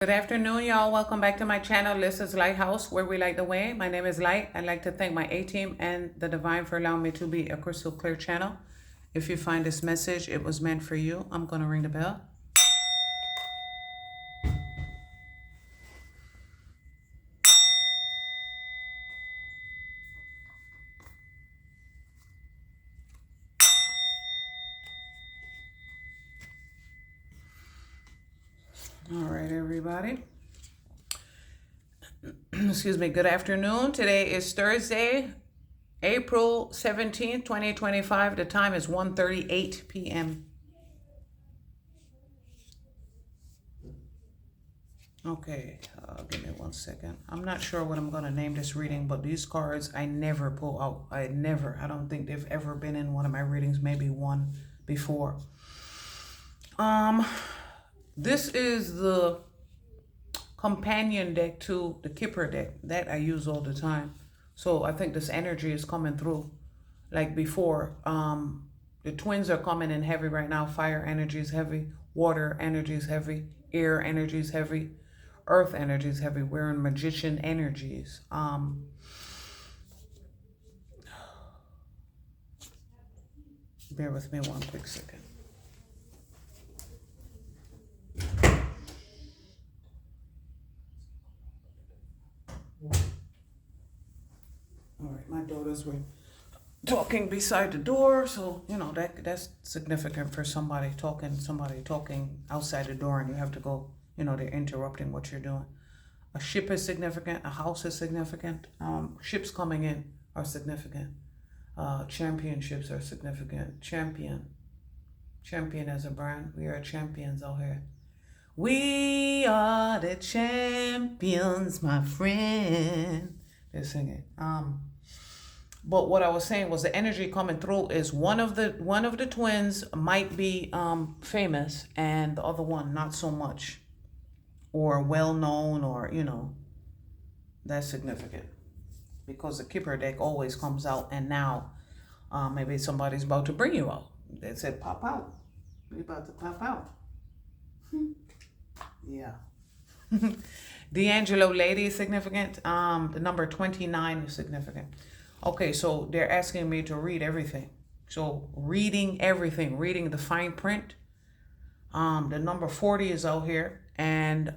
Good afternoon, y'all. Welcome back to my channel, Lissa's Lighthouse, where we light the way. My name is Light. I'd like to thank my A-team and the Divine for allowing me to be a crystal clear channel. If you find this message, it was meant for you. I'm going to ring the bell. All right, everybody. Excuse me. Good afternoon. Today is Thursday, April 17th, 2025. The time is 1:38 p.m. Okay, give me 1 second. I'm not sure what I'm going to name this reading, but these cards I never pull out. I don't think they've ever been in one of my readings, maybe one before. This is the companion deck to the Kipper deck that I use all the time. So I think this energy is coming through like before. The twins are coming in heavy right now. Fire energy is heavy. Water energy is heavy. Air energy is heavy. Earth energy is heavy. We're in magician energies. Bear with me 1 quick second. All right, my daughters were talking beside the door, so you know that's significant for somebody talking outside the door, and you have to go. You know, they're interrupting what you're doing. A ship is significant. A house is significant. Ships coming in are significant. Championships are significant. Champion as a brand. We are champions out here. We are the champions, my friend. They're singing. But what I was saying was the energy coming through is one of the twins might be famous and the other one not so much, or well known, or you know, that's significant because the Kipper deck always comes out, and now maybe somebody's about to bring you out. They said pop out. We about to pop out. Yeah. D'Angelo lady is significant. The number 29 is significant. Okay, so they're asking me to read everything. So reading everything, reading the fine print. The number 40 is out here, and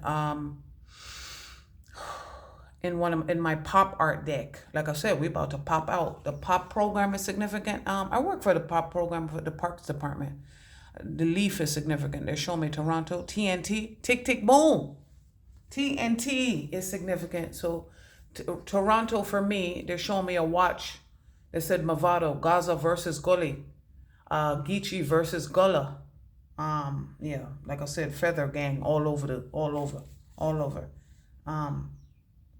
in my pop art deck, like I said, we about to pop out. The pop program is significant. I work for the pop program for the Parks Department. The leaf is significant. They show me Toronto. TNT, tick, tick, boom. TNT is significant. So Toronto for me, they're showing me a watch. They said Movado, Gaza versus Gully, Geechee versus Gullah. Yeah, like I said, Feather Gang all over.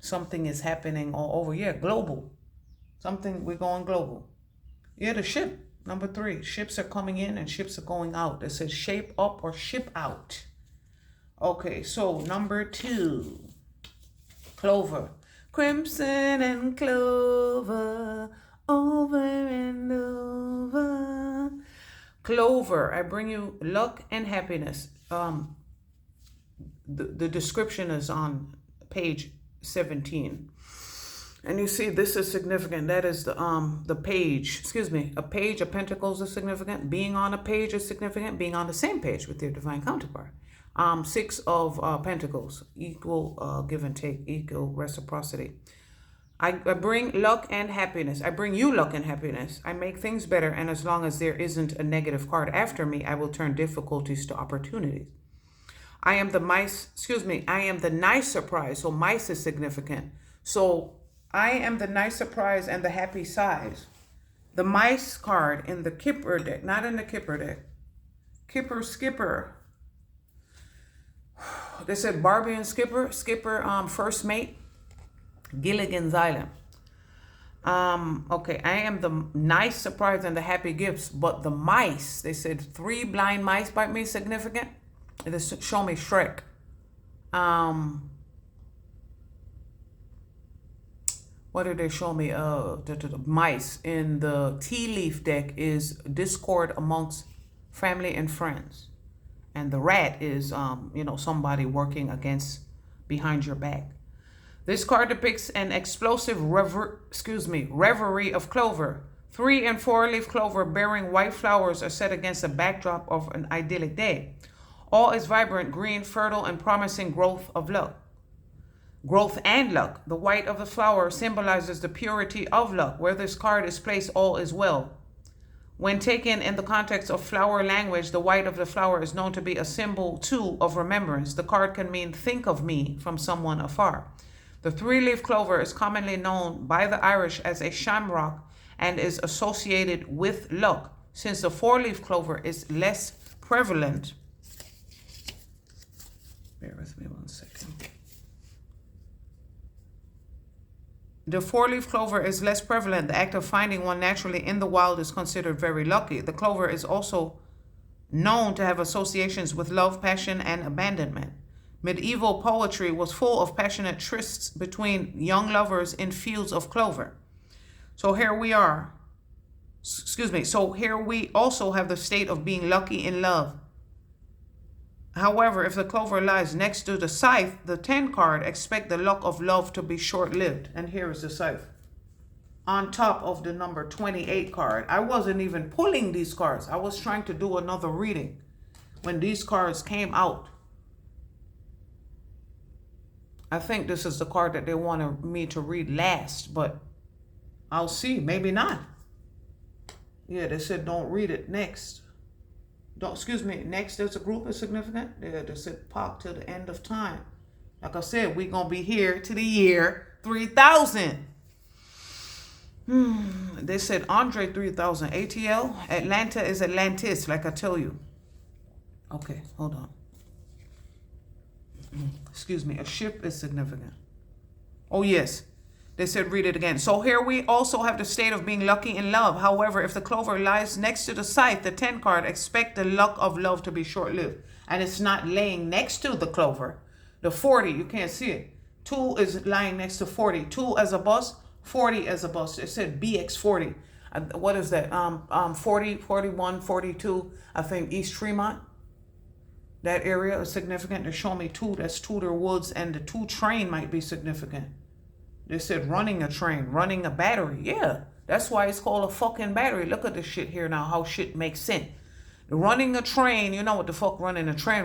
Something is happening all over. Yeah, global. We're going global. Yeah, the ship. Number 3, ships are coming in and ships are going out. It says shape up or ship out. Okay, so number 2, clover. Crimson and clover, over and over. Clover, I bring you luck and happiness. The description is on page 17. And you see, this is significant. That is the page. Excuse me. A page of pentacles is significant. Being on a page is significant. Being on the same page with your divine counterpart. 6 of pentacles. Equal give and take. Equal reciprocity. I bring luck and happiness. I bring you luck and happiness. I make things better. And as long as there isn't a negative card after me, I will turn difficulties to opportunities. I am the nice surprise. So mice is significant. So I am the nice surprise and the happy size. The mice card in the Kipper deck, not in the Kipper deck. Kipper, Skipper. They said Barbie and Skipper. Skipper, first mate. Gilligan's Island. Okay, I am the nice surprise and the happy gifts. But the mice, they said 3 blind mice bite me significant. They show me Shrek. What did they show me? The mice in the tea leaf deck is discord amongst family and friends. And the rat is, you know, somebody working against behind your back. This card depicts an explosive reverie of clover. 3- and 4-leaf clover bearing white flowers are set against a backdrop of an idyllic day. All is vibrant, green, fertile, and promising growth and luck. The white of the flower symbolizes the purity of luck. Where this card is placed, all is well. When taken in the context of flower language, the white of the flower is known to be a symbol, too, of remembrance. The card can mean, think of me, from someone afar. The 3-leaf clover is commonly known by the Irish as a shamrock and is associated with luck. Since the 4-leaf clover is less prevalent, bear with me 1 second. The 4-leaf clover is less prevalent. The act of finding one naturally in the wild is considered very lucky. The clover is also known to have associations with love, passion, and abandonment. Medieval poetry was full of passionate trysts between young lovers in fields of clover. So here we are. So here we also have the state of being lucky in love. However, if the clover lies next to the scythe, the 10 card, expect the luck of love to be short-lived. And here is the scythe on top of the number 28 card. I wasn't even pulling these cards. I was trying to do another reading when these cards came out. I think this is the card that they wanted me to read last, but I'll see. Maybe not. Yeah, they said don't read it next. Next as a group is significant. Yeah, they said pop till the end of time. Like I said, we're going to be here to the year 3000. They said Andre 3000. ATL, Atlanta is Atlantis, like I tell you. Okay, hold on. A ship is significant. Oh, yes. They said read it again. So here we also have the state of being lucky in love. However, if the clover lies next to the scythe, the 10 card, expect the luck of love to be short-lived. And it's not laying next to the clover. The 40, you can't see it. 2 is lying next to 40. 2 as a bus, 40 as a bus. It said BX40. What is that? 40, 41, 42, I think East Tremont. That area is significant. They show me 2. That's Tudor Woods, and the 2 train might be significant. They said running a train, running a battery. Yeah, that's why it's called a fucking battery. Look at this shit here now, how shit makes sense. Running a train, you know what the fuck running a train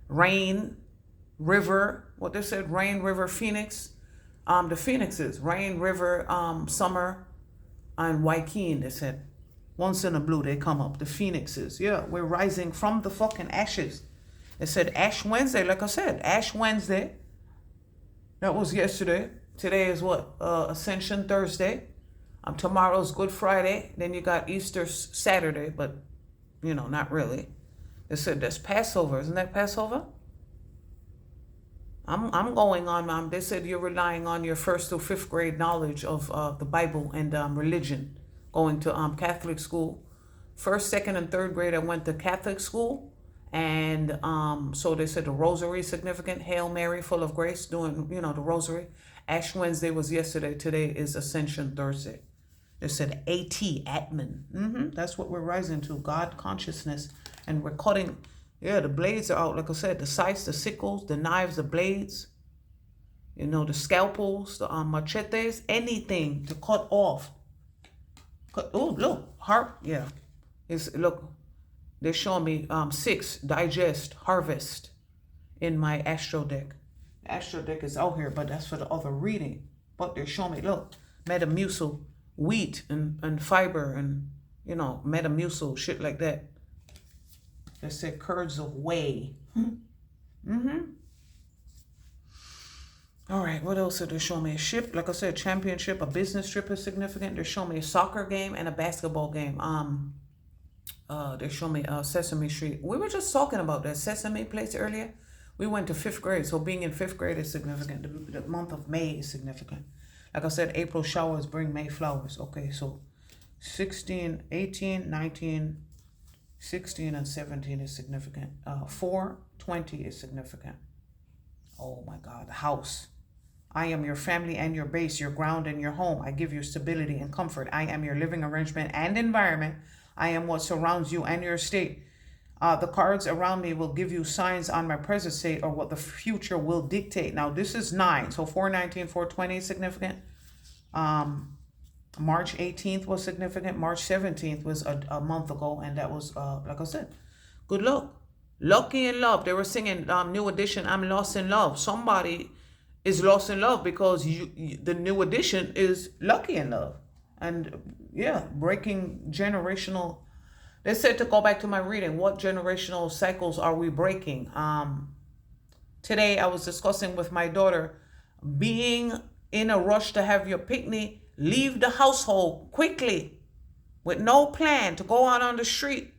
rain, river, what they said, rain, river, Phoenix. The Phoenixes, rain, river, summer, and Waikeen, they said. Once in a blue, they come up. The Phoenixes. Yeah, we're rising from the fucking ashes. They said Ash Wednesday, like I said, Ash Wednesday. That was yesterday. Today is what? Ascension Thursday. Tomorrow's Good Friday. Then you got Easter Saturday, but, you know, not really. They said there's Passover. Isn't that Passover? I'm going on, they said you're relying on your 1st through 5th grade knowledge of the Bible and religion. Going to Catholic school. 1st, 2nd, and 3rd grade, I went to Catholic school. And so they said the rosary is significant. Hail Mary, full of grace, doing, you know, the rosary. Ash Wednesday was yesterday. Today is Ascension Thursday. They said Atman. That's what we're rising to, God consciousness. And we're cutting, yeah, the blades are out. Like I said, the scythes, the sickles, the knives, the blades, you know, the scalpels, the machetes, anything to cut off. Oh, look, harp, yeah. Look, they're showing me 6, digest, harvest in my astro deck. The astro deck is out here, but that's for the other reading. But they're showing me, look, Metamucil, wheat and fiber and, you know, Metamucil, shit like that. They said curds of whey. All right, what else did they show me? A ship, like I said, championship, a business trip is significant. They show me a soccer game and a basketball game. They show me Sesame Street. We were just talking about that Sesame place earlier. We went to 5th grade, so being in 5th grade is significant. The month of May is significant. Like I said, April showers bring May flowers. Okay, so 16, 18, 19, 16, and 17 is significant. 4, 20 is significant. Oh my God, the house. I am your family and your base, your ground and your home. I give you stability and comfort. I am your living arrangement and environment. I am what surrounds you and your estate. The cards around me will give you signs on my present state or what the future will dictate. Now, this is 9. So 419, 420 is significant. March 18th was significant. March 17th was a month ago. And that was, like I said, good luck. Lucky in love. They were singing New Edition, I'm lost in love. Somebody is lost in love because the New Edition is lucky in love. And yeah, breaking generational. They said to go back to my reading. What generational cycles are we breaking? Today I was discussing with my daughter, being in a rush to have your picnic, leave the household quickly with no plan to go out on the street.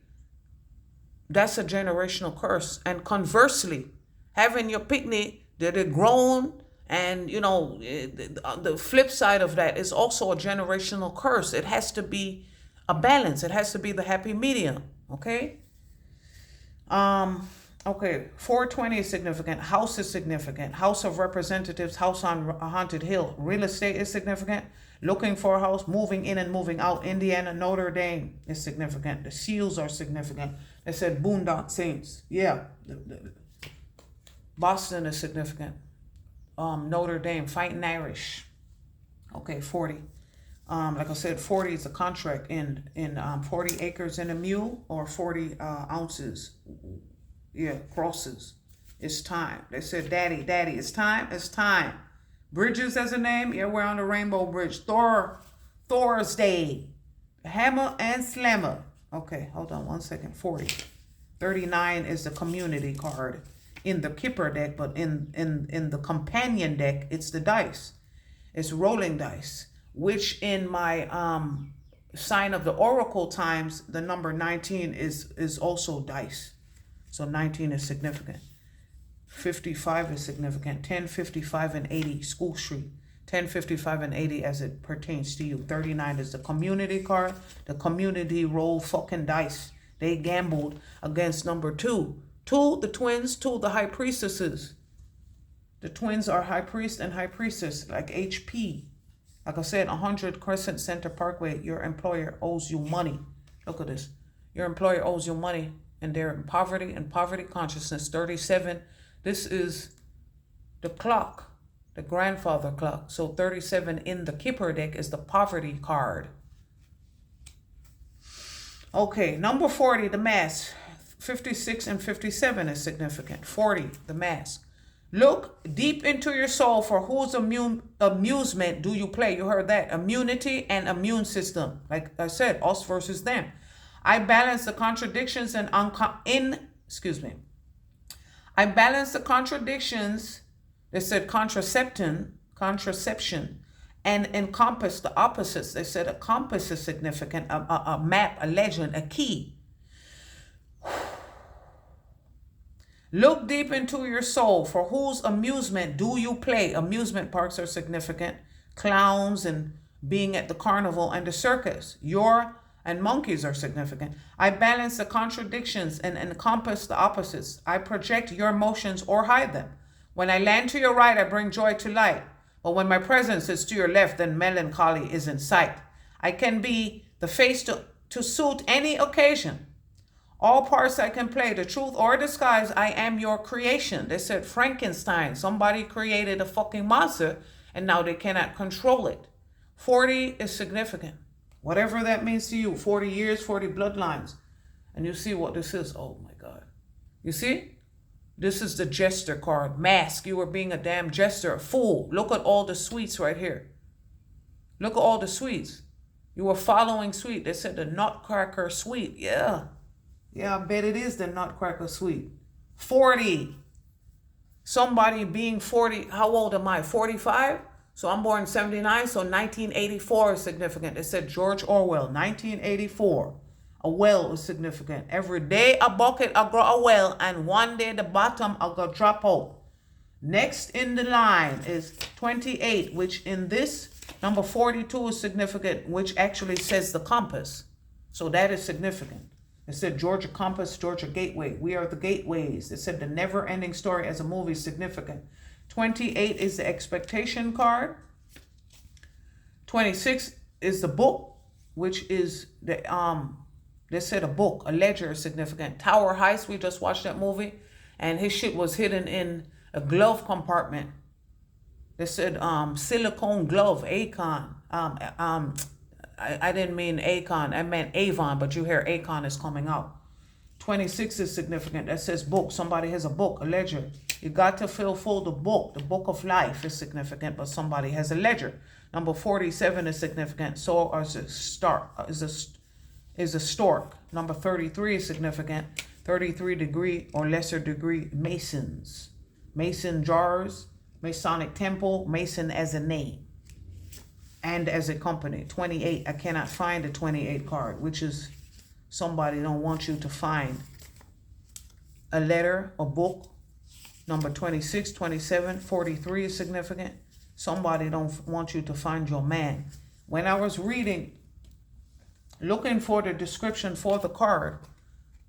That's a generational curse. And conversely, having your picnic that are grown, and the flip side of that is also a generational curse. It has to be a balance. It has to be the happy medium. Okay. Okay. 420 is significant. House is significant. House of Representatives. House on a haunted hill. Real estate is significant. Looking for a house. Moving in and moving out. Indiana, Notre Dame is significant. The seals are significant. They said Boondock Saints. Yeah. Boston is significant. Notre Dame, Fighting Irish. Okay, 40. Like I said, 40 is a contract in 40 acres and a mule, or 40 ounces. Yeah, crosses. It's time. They said, Daddy, it's time. It's time. Bridges as a name. Yeah, we're on the Rainbow Bridge. Thor's Day. Hammer and Slammer. Okay, hold on 1 second. 40. 39 is the community card in the Kipper deck, but in the companion deck, it's the dice. It's rolling dice, which in my sign of the oracle times, the number 19 is also dice. So 19 is significant. 55 is significant. 10, 55, and 80, School Street. 10, 55, and 80 as it pertains to you. 39 is the community card. The community rolled fucking dice. They gambled against number 2. 2, the twins. 2, the high priestesses. The twins are high priest and high priestess, like HP. Like I said, 100 Crescent Center Parkway, your employer owes you money. Look at this. Your employer owes you money, and they're in poverty and poverty consciousness. 37, this is the clock, the grandfather clock. So 37 in the Kipper deck is the poverty card. Okay, number 40, the mask. 56 and 57 is significant. 40, the mask. Look deep into your soul for whose amusement do you play? You heard that. Immunity and immune system. Like I said, us versus them. I balance the contradictions and I balance the contradictions. They said contraception, and encompass the opposites. They said a compass is significant, a map, a legend, a key. Look deep into your soul. For whose amusement do you play? Amusement parks are significant. Clowns and being at the carnival and the circus. And monkeys are significant. I balance the contradictions and encompass the opposites. I project your emotions or hide them. When I land to your right, I bring joy to light. But when my presence is to your left, then melancholy is in sight. I can be the face to suit any occasion. All parts I can play, the truth or disguise, I am your creation. They said Frankenstein. Somebody created a fucking monster, and now they cannot control it. 40 is significant. Whatever that means to you. 40 years, 40 bloodlines. And you see what this is. Oh my God. You see? This is the jester card. Mask. You were being a damn jester. A fool. Look at all the sweets right here. Look at all the sweets. You were following sweet. They said the nutcracker sweet. Yeah. Yeah, I bet it is the nutcracker sweet. 40. Somebody being 40. How old am I? 45? So I'm born in 79. So 1984 is significant. It said George Orwell, 1984. A well is significant. Every day a bucket I grow a well, and one day the bottom I go drop out. Next in the line is 28, which in this number 42 is significant, which actually says the compass. So that is significant. It said Georgia Compass, Georgia Gateway. We are the gateways. It said the never-ending story as a movie is significant. 28 is the expectation card. 26 is the book, which is the They said a book, a ledger is significant. Tower Heist, we just watched that movie, and his shit was hidden in a glove compartment. They said silicone glove, Akon. I didn't mean Akon, I meant Avon, but you hear Akon is coming out. 26 is significant. That says book. Somebody has a book, a ledger. You got to feel full the book of life is significant, but somebody has a ledger. Number 47 is significant. So is a stork. Number 33 is significant. 33 degree or lesser degree Masons. Mason jars, Masonic temple, Mason as a name and as a company. 28, I cannot find a 28 card, which is somebody don't want you to find a letter, a book. Number 26, 27, 43 is significant. Somebody don't want you to find your man. When I was reading, looking for the description for the card,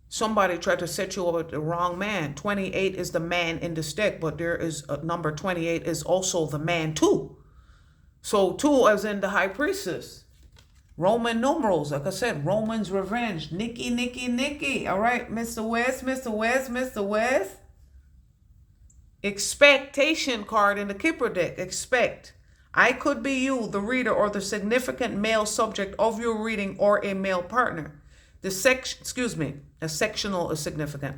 somebody tried to set you up with the wrong man. 28 is the man in this deck, but there is a number 28 is also the man too. So 2 as in the high priestess. Roman numerals, like I said, Roman's revenge. Nikki, Nikki, Nikki. All right, Mr. West, Mr. West, Mr. West. Expectation card in the Kipper deck. Expect. I could be you, the reader, or the significant male subject of your reading, or a male partner. A sectional is significant.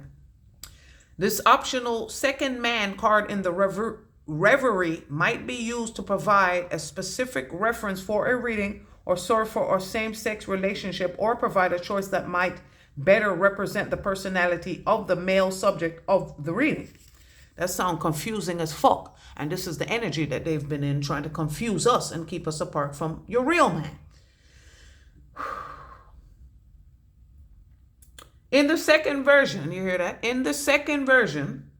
This optional second man card in the reverie might be used to provide a specific reference for a reading or serve for a same-sex relationship, or provide a choice that might better represent the personality of the male subject of the reading. That sounds confusing as fuck. And this is the energy that they've been in, trying to confuse us and keep us apart from your real man. In the second version, you hear that? In the second version,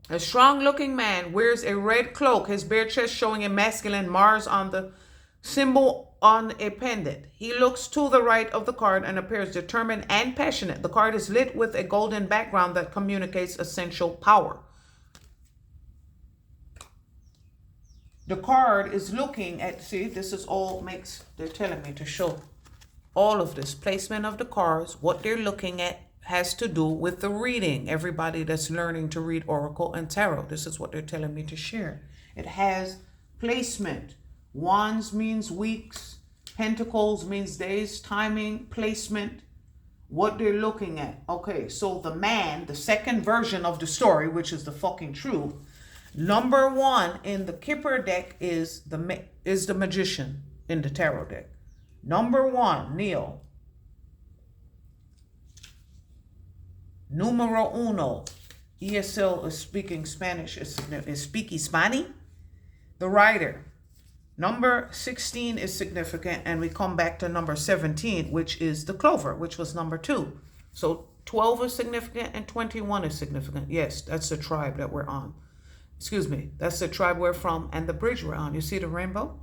a strong-looking man wears a red cloak, his bare chest showing a masculine Mars on the symbol on a pendant. He looks to the right of the card and appears determined and passionate. The card is lit with a golden background that communicates essential power. The card is looking at, see, this is all makes, they're telling me to show all of this. Placement of the cards, what they're looking at has to do with the reading. Everybody that's learning to read Oracle and Tarot, this is what they're telling me to share. It has placement. Wands means weeks. Pentacles means days, timing, placement, what they're looking at. Okay, so the man, the second version of the story, which is the fucking truth. Number 1 in the Kipper deck is the magician in the tarot deck. Number 1, Neil. Numero uno. ESL is speaking Spanish, is speaking Spanish. The Rider. Number 16 is significant, and we come back to number 17, which is the Clover, which was number 2. So 12 is significant and 21 is significant. Yes, that's the tribe that we're on. Excuse me, that's the tribe we're from and the bridge we're on. You see the rainbow?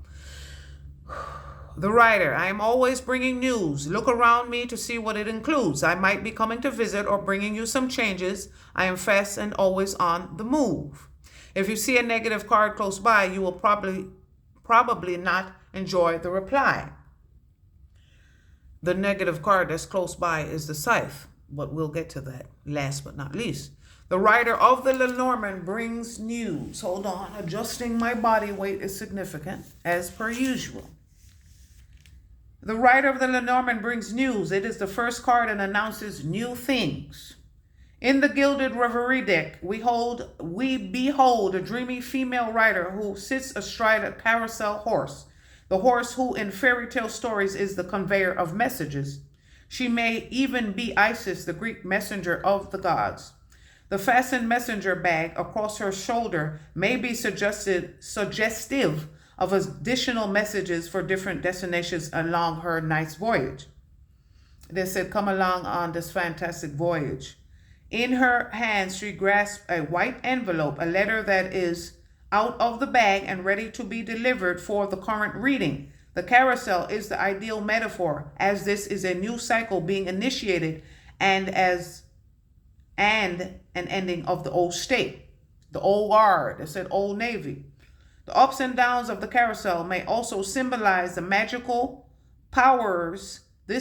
The Rider. I am always bringing news. Look around me to see what it includes. I might be coming to visit or bringing you some changes. I am fast and always on the move. If you see a negative card close by, you will probably not enjoy the reply. The negative card that's close by is the Scythe, but we'll get to that last but not least. The Rider of the Lenormand brings news. Hold on, adjusting my body weight is significant, as per usual. The Rider of the Lenormand brings news. It is the first card and announces new things. In the Gilded Reverie deck, we behold a dreamy female rider who sits astride a carousel horse. The horse who in fairy tale stories is the conveyor of messages. She may even be Isis, the Greek messenger of the gods. The fastened messenger bag across her shoulder may be suggestive of additional messages for different destinations along her night's voyage. They said, come along on this fantastic voyage. In her hands, she grasps a white envelope, a letter that is out of the bag and ready to be delivered for the current reading. The carousel is the ideal metaphor, as this is a new cycle being initiated and an ending of the old state. The old guard, they said old navy. The ups and downs of the carousel may also symbolize the magical powers the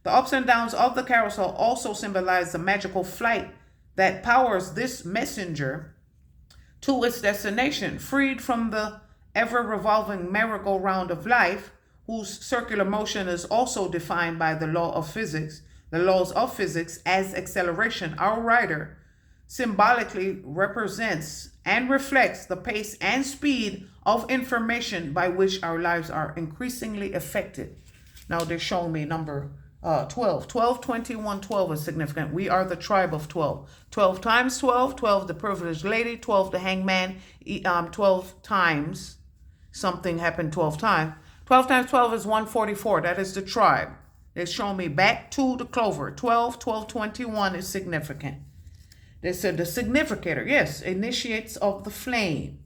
The ups and downs of the carousel also symbolize the magical flight that powers this messenger to its destination, freed from the ever-revolving merry-go-round of life, whose circular motion is also defined by the laws of physics as acceleration. Our rider symbolically represents and reflects the pace and speed of information by which our lives are increasingly affected. Now they're showing me number 12. 12, 21, 12 is significant. We are the tribe of 12. 12 times 12, 12 the privileged lady, 12 the hangman, 12 times something happened 12 times. 12 times 12 is 144. That is the tribe. They show me back to the clover. 12, 12, 21 is significant. They said the significator, yes, initiates of the flame.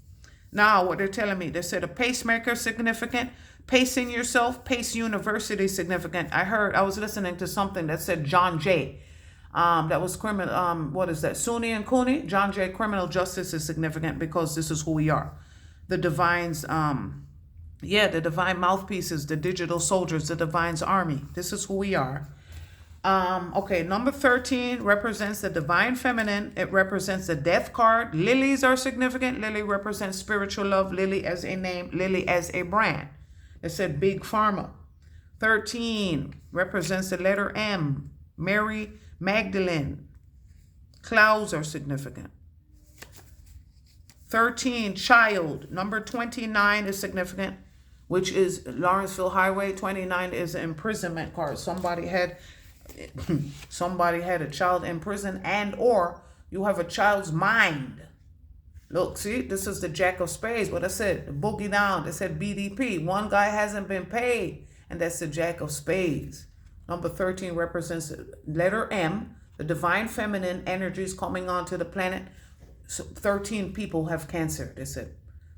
Now what they're telling me, they said a pacemaker significant. Pacing yourself, Pace University significant. I was listening to something that said John Jay. That was criminal, what is that? Sunni and Cooney? John Jay, criminal justice is significant because this is who we are. The divines, the divine mouthpieces, the digital soldiers, the divine's army. This is who we are. Okay, number 13 represents the divine feminine. It represents the death card. Lilies are significant. Lily represents spiritual love. Lily as a name. Lily as a brand. It said Big Pharma. 13 represents the letter M. Mary Magdalene. Clouds are significant. 13, child. Number 29 is significant, which is Lawrenceville Highway. 29 is an imprisonment card. Somebody had a child in prison, and or you have a child's mind. Look, see, this is the Jack of Spades. What I said, the boogie down. They said BDP. One guy hasn't been paid, and that's the Jack of Spades. Number 13 represents the letter M, the divine feminine energies coming onto the planet. So 13 people have cancer, they said.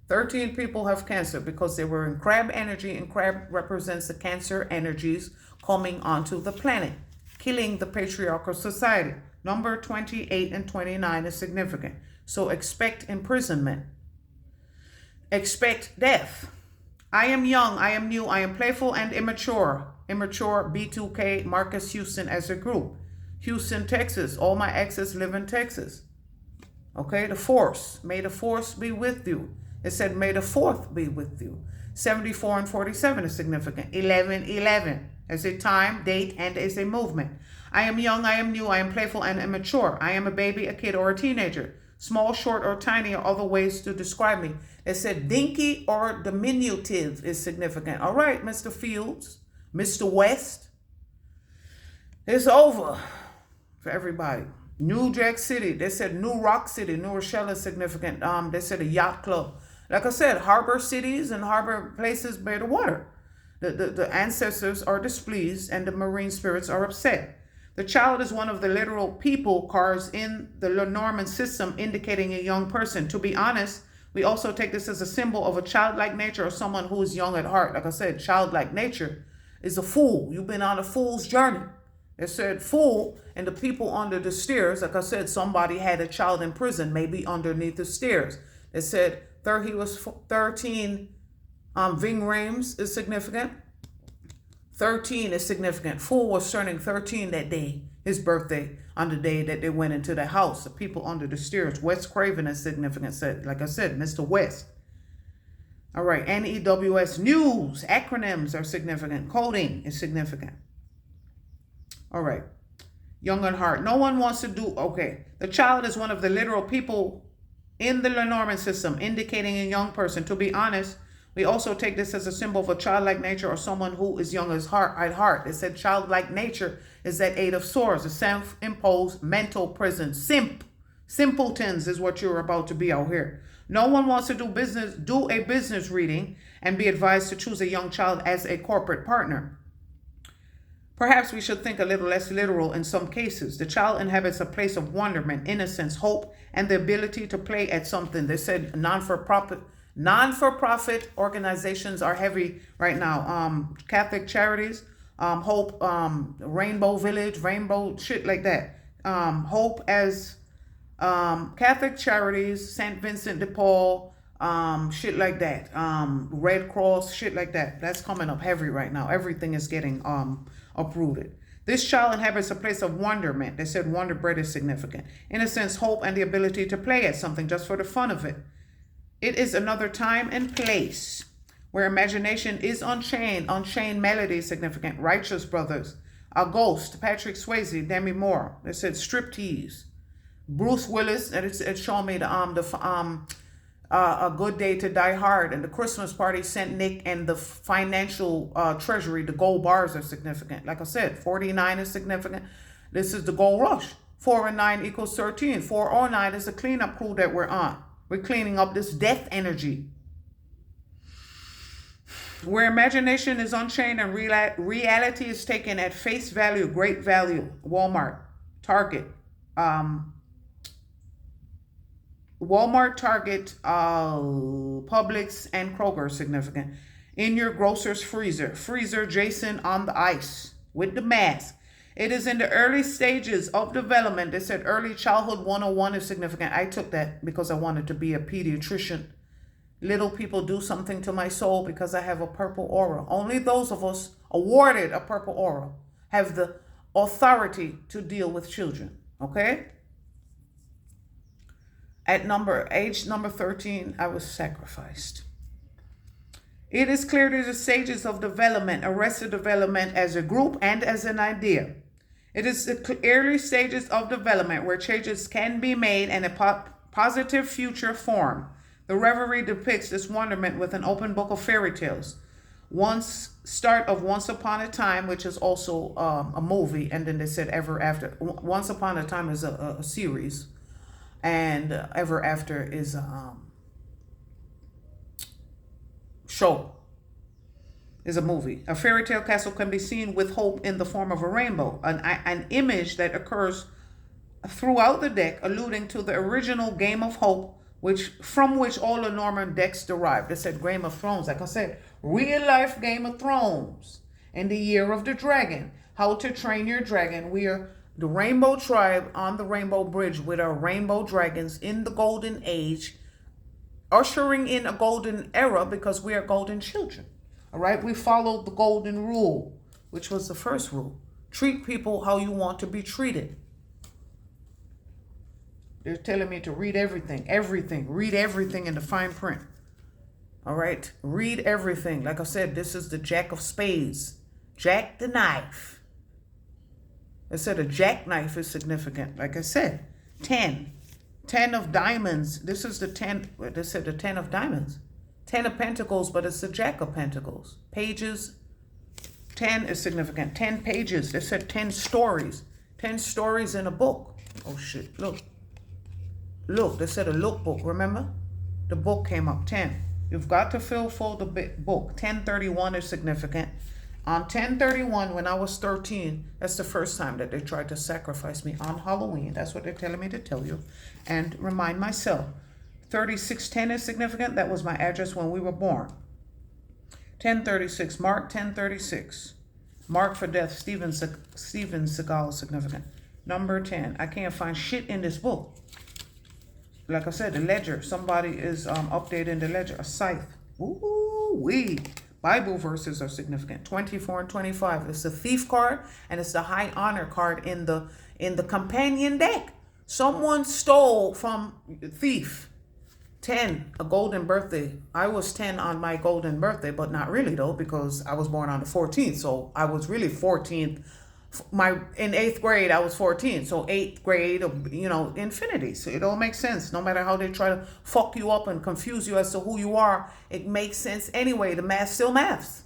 13 people have cancer because they were in crab energy, and crab represents the cancer energies coming onto the planet, killing the patriarchal society. Number 28 and 29 is significant. So expect imprisonment. Expect death. I am young, I am new, I am playful and immature. Immature, B2K, Marcus Houston as a group. Houston, Texas. All my exes live in Texas. Okay, the force. May the force be with you. It said, may the fourth be with you. 74 and 47 is significant. 11, 11 as a time, date, and as a movement. I am young, I am new, I am playful and immature. I am a baby, a kid, or a teenager. Small, short, or tiny are other ways to describe me. It said dinky or diminutive is significant. All right, Mr. Fields, Mr. West. It's over for everybody. New Jack City. They said New Rock City. New Rochelle is significant. They said a yacht club. Like I said, harbor cities and harbor places by the water. The ancestors are displeased and the marine spirits are upset. The child is one of the literal people cards in the Lenormand system, indicating a young person. To be honest, we also take this as a symbol of a childlike nature or someone who is young at heart. Like I said, childlike nature is a fool. You've been on a fool's journey. It said fool, and the people under the stairs, like I said, somebody had a child in prison, maybe underneath the stairs. It said he was 13 Ving Rames is significant. 13 is significant. Fool was turning 13 that day, his birthday, on the day that they went into the house. The people under the stairs. Wes Craven is significant. Said, like I said, Mr. West. All right, NEWS news. Acronyms are significant. Coding is significant. All right. Young at heart. No one wants to do, okay. The child is one of the literal people in the Lenormand system, indicating a young person. To be honest, we also take this as a symbol of a childlike nature or someone who is young at heart. It said childlike nature is that 8 of Swords, a self-imposed mental prison. Simpletons is what you're about to be out here. No one wants to do a business reading and be advised to choose a young child as a corporate partner. Perhaps we should think a little less literal in some cases. The child inhabits a place of wonderment, innocence, hope, and the ability to play at something. They said non-for-profit organizations are heavy right now. Catholic Charities, Hope, Rainbow Village, Rainbow, shit like that. Hope as Catholic Charities, St. Vincent de Paul, shit like that. Red Cross, shit like that. That's coming up heavy right now. Everything is getting uprooted. This child inhabits a place of wonderment. They said wonder bread is significant. Innocence, hope, and the ability to play at something just for the fun of it. It is another time and place where imagination is unchained. Unchained melody is significant. Righteous Brothers. A Ghost. Patrick Swayze. Demi Moore. They said striptease. Bruce Willis. And it's showing me A Good Day to Die Hard, and the Christmas party, Saint Nick, and the financial treasury. The gold bars are significant. Like I said, 49 is significant. This is the gold rush. 4 and 9 equals 13. 4 or 9 is the cleanup crew that we're on. We're cleaning up this death energy. Where imagination is unchained and reality is taken at face value, great value. Walmart, Target, Target, Publix, and Kroger significant. In your grocer's freezer. Freezer Jason on the ice with the mask. It is in the early stages of development. They said early childhood 101 is significant. I took that because I wanted to be a pediatrician. Little people do something to my soul because I have a purple aura. Only those of us awarded a purple aura have the authority to deal with children. Okay? At age number 13, I was sacrificed. It is clear to the stages of development, arrested development as a group and as an idea. It is the early stages of development where changes can be made and a positive future form. The reverie depicts this wonderment with an open book of fairy tales. Start of Once Upon a Time, which is also a movie, and then they said Ever After. Once Upon a Time is a series. And Ever After is a show, is a movie. A fairy tale castle can be seen with hope in the form of a rainbow, an image that occurs throughout the deck, alluding to the original Game of Hope, from which all the Norman decks derived. They said Game of Thrones, like I said, real life Game of Thrones, and the Year of the Dragon, How to Train Your Dragon. We are the Rainbow Tribe on the Rainbow Bridge with our rainbow dragons in the golden age, ushering in a golden era because we are golden children. All right, we followed the golden rule, which was the first rule. Treat people how you want to be treated. They're telling me to read everything, read everything in the fine print. All right, read everything. Like I said, this is the Jack of Spades, Jack the knife. I said a jackknife is significant. Like I said, 10 of diamonds. This is the 10. They said the 10 of diamonds. 10 of pentacles, but it's the Jack of Pentacles. Pages, 10 is significant. 10 pages. They said 10 stories. 10 stories in a book. Oh shit, look. Look, they said a lookbook, remember? The book came up, 10. You've got to fill full the book. 1031 is significant. On 1031, when I was 13, that's the first time that they tried to sacrifice me on Halloween. That's what they're telling me to tell you. And remind myself, 3610 is significant. That was my address when we were born. 1036, Mark 1036. Mark for death, Steven Seagal is significant. Number 10, I can't find shit in this book. Like I said, the ledger. Somebody is updating the ledger. A scythe. Ooh-wee. Bible verses are significant. 24 and 25. It's the thief card and it's the high honor card in the companion deck. Someone stole from thief. 10, a golden birthday. I was 10 on my golden birthday, but not really though, because I was born on the 14th. So I was really 14th. In 8th grade, I was 14. So 8th grade, infinity. So it all makes sense. No matter how they try to fuck you up and confuse you as to who you are, it makes sense anyway. The math still maths.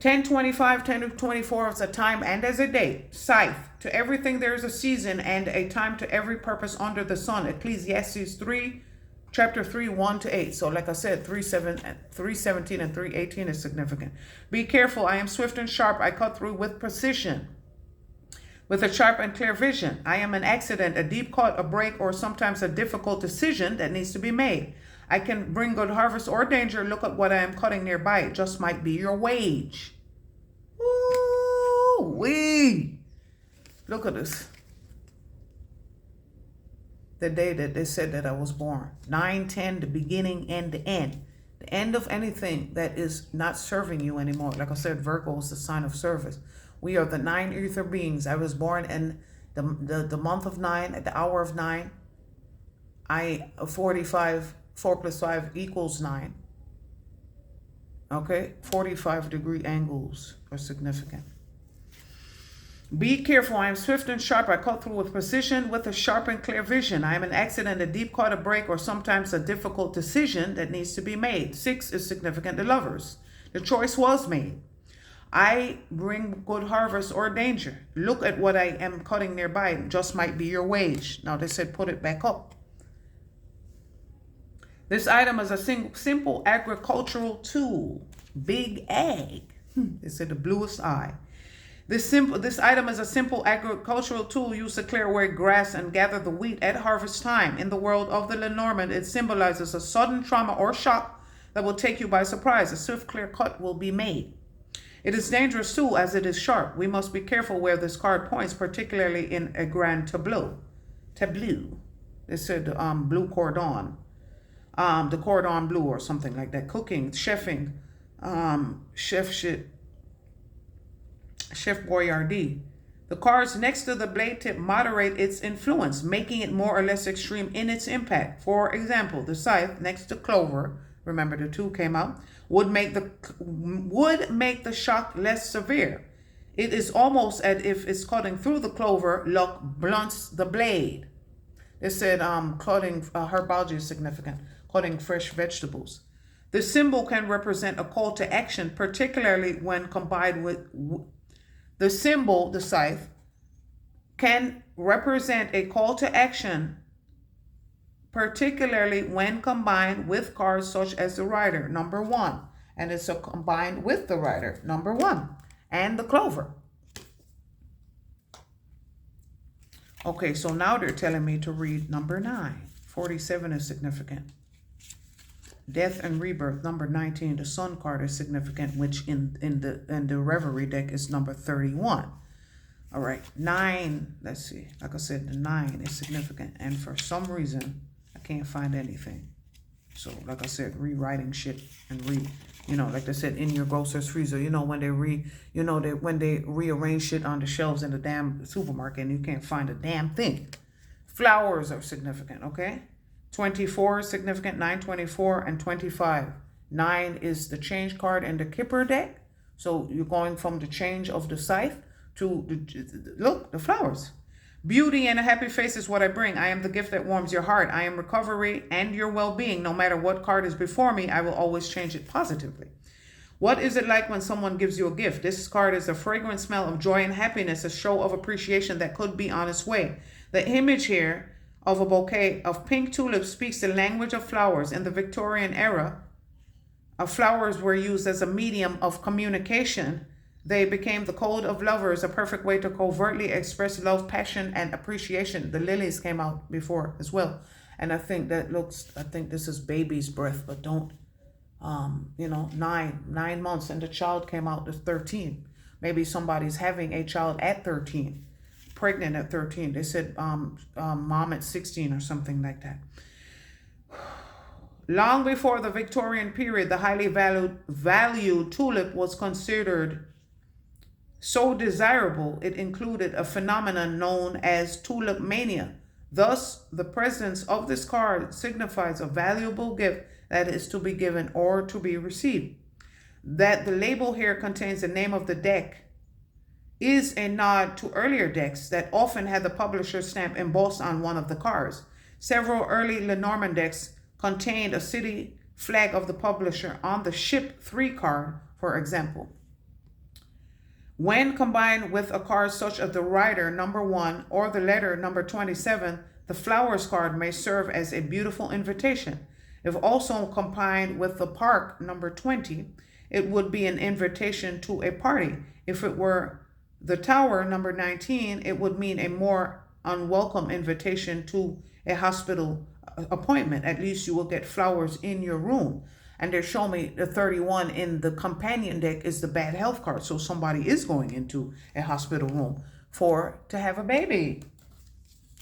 1025, 1024 is a time and as a date. Scythe. To everything there is a season and a time to every purpose under the sun. Ecclesiastes 3, chapter 3, 1-8. So like I said, 317 and 318 is significant. Be careful. I am swift and sharp. I cut through with precision. With a sharp and clear vision. I am an accident, a deep cut, a break, or sometimes a difficult decision that needs to be made. I can bring good harvest or danger. Look at what I am cutting nearby. It just might be your wage. Ooh-wee. Look at this. The day that they said that I was born. 9-10, the beginning and the end. The end of anything that is not serving you anymore. Like I said, Virgo is the sign of service. We are the 9 ether beings. I was born in the month of 9 at the hour of 9. 45, 4 plus 5 equals 9. Okay, 45-degree angles are significant. Be careful. I am swift and sharp. I cut through with precision with a sharp and clear vision. I am an accident, a deep cut, a break, or sometimes a difficult decision that needs to be made. 6 is significant to lovers. The choice was made. I bring good harvest or danger. Look at what I am cutting nearby. It just might be your wage. Now they said put it back up. This item is a simple agricultural tool. Big ag. They said the bluest eye. This item is a simple agricultural tool used to clear away grass and gather the wheat at harvest time. In the world of the Lenormand, it symbolizes a sudden trauma or shock that will take you by surprise. A swift, clear cut will be made. It is dangerous too, as it is sharp. We must be careful where this card points, particularly in a grand tableau. They said blue cordon. The cordon bleu or something like that. Cooking, chefing, Chef Boyardee. The cards next to the blade tip moderate its influence, making it more or less extreme in its impact. For example, the scythe next to clover, remember the 2 came out, would make the shock less severe. It is almost as if it's cutting through the clover, luck blunts the blade. They said cutting herbology is significant, cutting fresh vegetables. The symbol can represent a call to action, particularly when combined with the symbol, the scythe, can represent a call to action, particularly when combined with cards such as the rider, number 1. And it's combined with the rider, number 1, and the clover. Okay, so now they're telling me to read number 9. 47 is significant. Death and rebirth, number 19. The sun card is significant, which in the reverie deck is number 31. All right, 9. Let's see. Like I said, the 9 is significant, and for some reason I can't find anything. So, like I said, rewriting shit and like they said, in your grocer's freezer. When they when they rearrange shit on the shelves in the damn supermarket and you can't find a damn thing. Flowers are significant. Okay. 24 is significant, 9, 24, and 25. 9 is the change card in the Kipper deck. So you're going from the change of the scythe to, the flowers. Beauty and a happy face is what I bring. I am the gift that warms your heart. I am recovery and your well-being. No matter what card is before me, I will always change it positively. What is it like when someone gives you a gift? This card is a fragrant smell of joy and happiness, a show of appreciation that could be on its way. The image here of a bouquet of pink tulips speaks the language of flowers. In the Victorian era, flowers were used as a medium of communication. They became the code of lovers, a perfect way to covertly express love, passion, and appreciation. The lilies came out before as well. And I think this is baby's breath, but don't, 9 months, and the child came out at 13. Maybe somebody's having a child at 13. Pregnant at 13. They said mom at 16 or something like that. Long before the Victorian period, the highly valued tulip was considered so desirable it included a phenomenon known as tulip mania. Thus, the presence of this card signifies a valuable gift that is to be given or to be received. That the label here contains the name of the deck is a nod to earlier decks that often had the publisher's stamp embossed on one of the cards. Several early Lenormand decks contained a city flag of the publisher on the ship 3 card, for example. When combined with a card such as the rider, number 1, or the letter, number 27, the flowers card may serve as a beautiful invitation. If also combined with the park, number 20, it would be an invitation to a party. If it were the tower, number 19, it would mean a more unwelcome invitation to a hospital appointment. At least you will get flowers in your room. And they're showing me the 31 in the companion deck is the bad health card. So somebody is going into a hospital room to have a baby.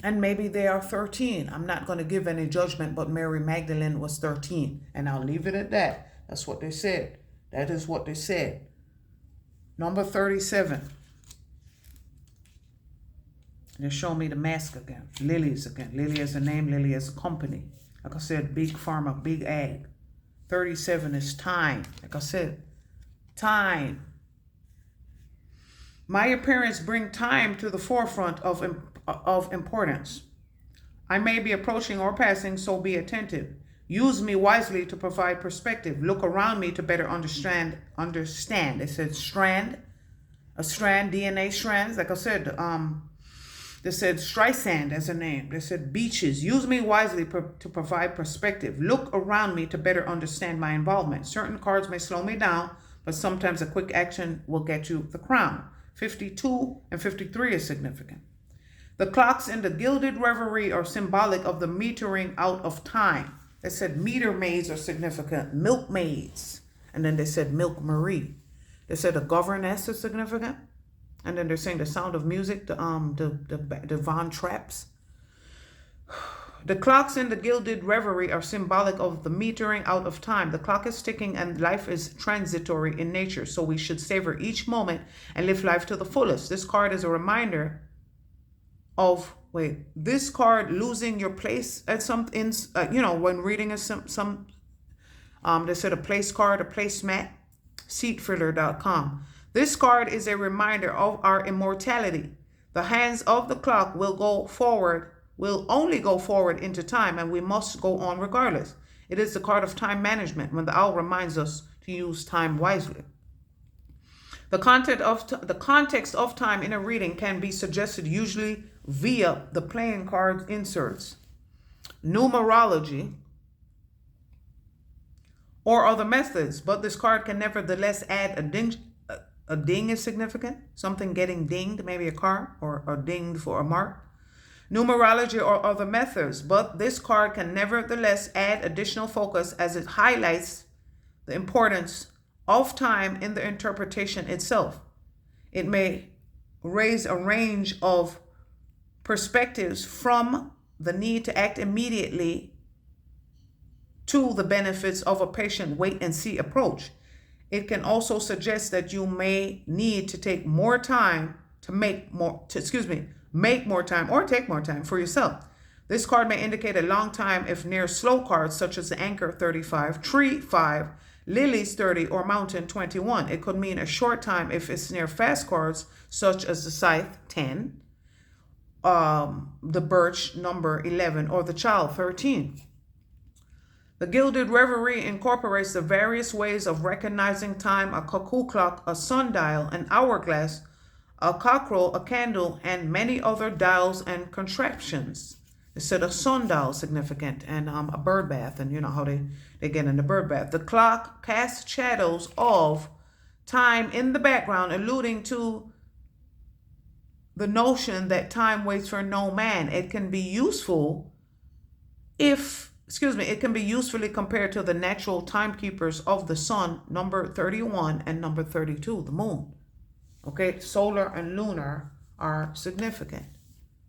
And maybe they are 13. I'm not going to give any judgment, but Mary Magdalene was 13. And I'll leave it at that. That's what they said. That is what they said. Number 37. They show me the mask again. Lilies again. Lily as a name, Lily as a company. Like I said, big pharma, big ag. 37 is time. Like I said, time. My appearance bring time to the forefront of importance. I may be approaching or passing, so be attentive. Use me wisely to provide perspective. Look around me to better understand. They said strand, a strand, DNA strands. Like I said, they said Streisand as a name. They said beaches. Use me wisely to provide perspective. Look around me to better understand my involvement. Certain cards may slow me down, but sometimes a quick action will get you the crown. 52 and 53 is significant. The clocks in the gilded reverie are symbolic of the metering out of time. They said meter maids are significant. Milkmaids. And then they said Milk Marie. They said a governess is significant. And then they're saying the sound of music, the Von Trapps. The clocks in the gilded reverie are symbolic of the metering out of time. The clock is ticking and life is transitory in nature. So we should savor each moment and live life to the fullest. This card is a reminder of, this card losing your place at something, when reading they said a place card, a placemat, seatfiller.com. This card is a reminder of our immortality. The hands of the clock will only go forward into time, and we must go on regardless. It is the card of time management when the owl reminds us to use time wisely. The context of time in a reading can be suggested usually via the playing card inserts, numerology, or other methods, but this card can nevertheless add a ding. A ding is significant, something getting dinged, maybe a car, or dinged for a mark. Numerology or other methods, but this card can nevertheless add additional focus as it highlights the importance of time in the interpretation itself. It may raise a range of perspectives from the need to act immediately to the benefits of a patient wait-and-see approach. It can also suggest that you may need to take more time to make more time or take more time for yourself. This card may indicate a long time if near slow cards such as the Anchor 35, Tree 5, Lilies 30, or Mountain 21. It could mean a short time if it's near fast cards such as the Scythe 10, the Birch number 11, or the Child 13. The Gilded Reverie incorporates the various ways of recognizing time: a cuckoo clock, a sundial, an hourglass, a cockerel, a candle, and many other dials and contraptions. They said a sundial significant, and a bird bath, and you know how they get in the bird bath. The clock casts shadows of time in the background, alluding to the notion that time waits for no man. It can be useful it can be usefully compared to the natural timekeepers of the sun, number 31 and number 32, the moon. Okay, solar and lunar are significant.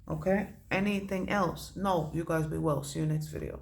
Okay, anything else? No, you guys be well. See you next video.